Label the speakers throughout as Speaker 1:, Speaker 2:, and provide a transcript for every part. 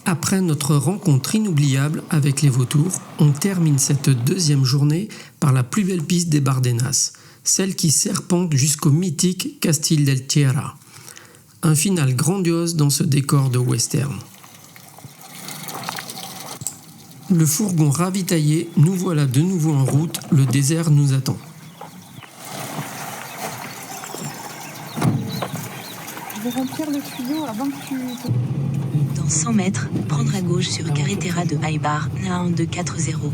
Speaker 1: Après notre rencontre inoubliable avec les vautours, on termine cette deuxième journée par la plus belle piste des Bardenas, celle qui serpente jusqu'au mythique Castil del Tierra. Un final grandiose dans ce décor de western. Le fourgon ravitaillé, nous voilà de nouveau en route, le désert nous attend.
Speaker 2: Je vais remplir le tuyau avant que tu...
Speaker 3: Dans 100 mètres, prendre à gauche sur Carretera de Aybar, Nain 240.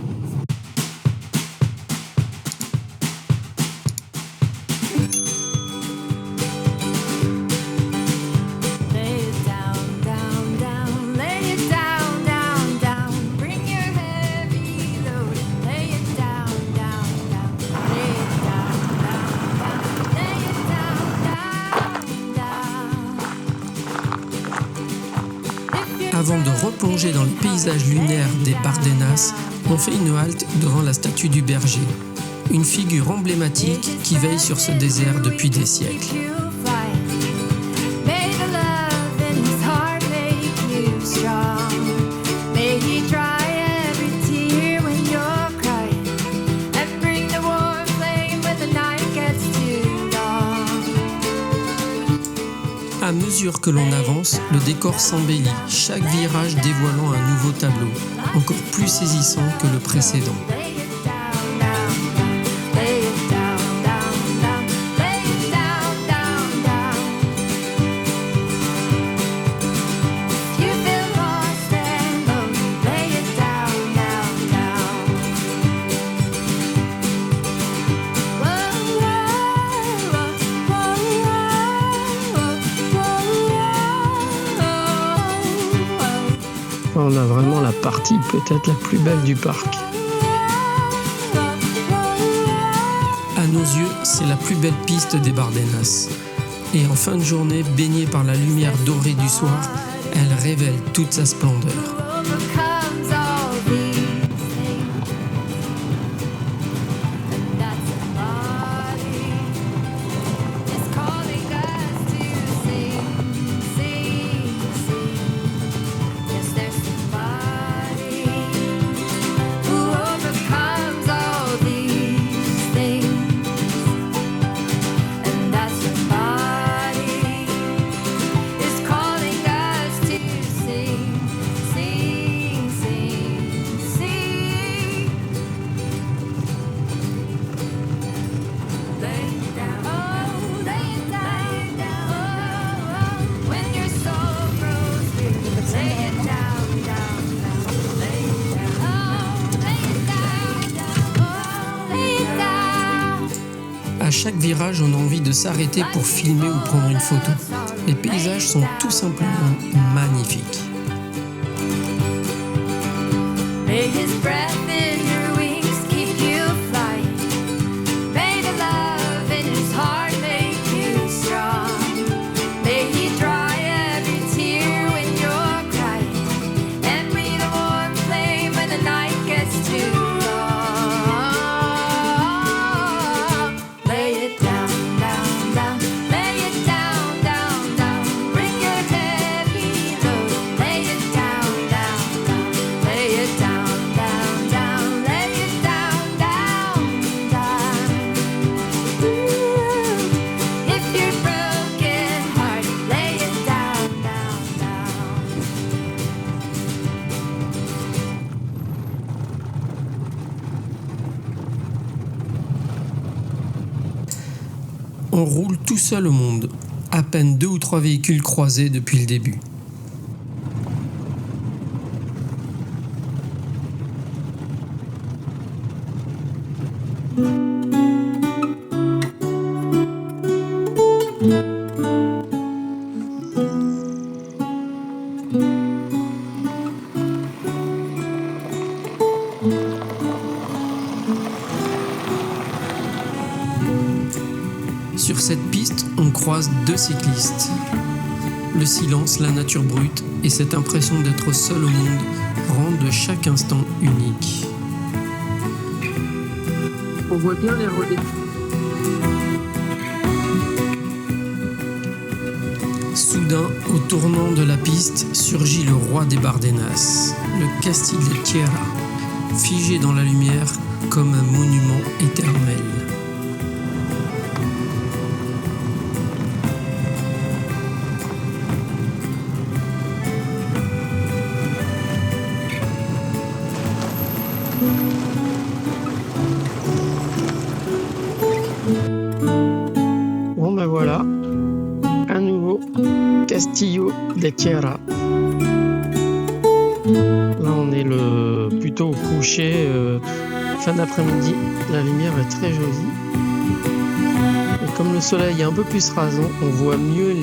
Speaker 1: Avant de replonger dans le paysage lunaire des Bardenas, on fait une halte devant la statue du berger, une figure emblématique qui veille sur ce désert depuis des siècles. À mesure que l'on avance, le décor s'embellit, chaque virage dévoilant un nouveau tableau, encore plus saisissant que le précédent. On a vraiment la partie peut-être la plus belle du parc. À nos yeux, c'est la plus belle piste des Bardenas. Et en fin de journée, baignée par la lumière dorée du soir, elle révèle toute sa splendeur. À chaque virage, on a envie de s'arrêter pour filmer ou prendre une photo. Les paysages sont tout simplement magnifiques. On roule tout seul au monde, à peine 2 ou 3 véhicules croisés depuis le début. Sur cette piste, on croise 2 cyclistes. Le silence, la nature brute et cette impression d'être seul au monde rendent chaque instant unique. On voit bien les relais. Sous Soudain, au tournant de la piste, surgit le roi des Bardenas, le Castil de Tierra, figé dans la lumière comme un monument éternel. Bon ben voilà, un nouveau Castillo de Tierra. Là on est plutôt au coucher, fin d'après-midi. La lumière est très jolie. Et comme le soleil est un peu plus rasant, on voit mieux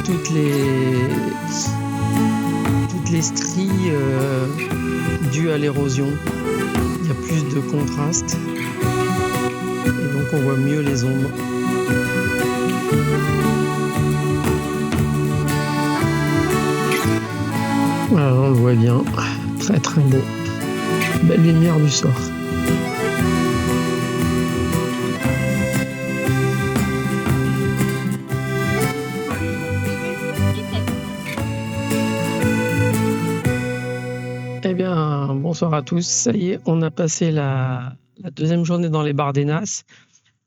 Speaker 1: toutes les stries dues à l'érosion. Il y a plus de contraste. Et donc on voit mieux les ombres. Voilà, on le voit bien. Très très beau. Belle lumière du soir. Eh bien, bonsoir à tous. Ça y est, on a passé la deuxième journée dans les Bardenas.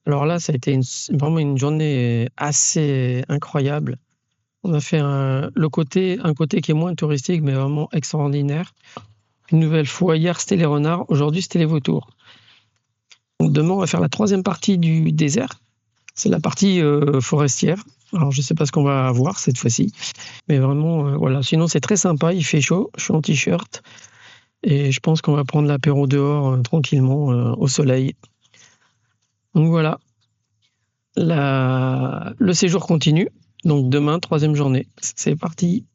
Speaker 1: Alors là, ça a été vraiment une journée assez incroyable. On a fait un côté qui est moins touristique, mais vraiment extraordinaire. Une nouvelle fois, hier c'était les renards, aujourd'hui c'était les vautours. Donc demain, on va faire la troisième partie du désert. C'est la partie forestière. Alors je ne sais pas ce qu'on va voir cette fois-ci, mais vraiment, voilà. Sinon, c'est très sympa, il fait chaud, je suis en t-shirt. Et je pense qu'on va prendre l'apéro dehors tranquillement au soleil. Donc voilà, le séjour continue. Donc demain, troisième journée. C'est parti.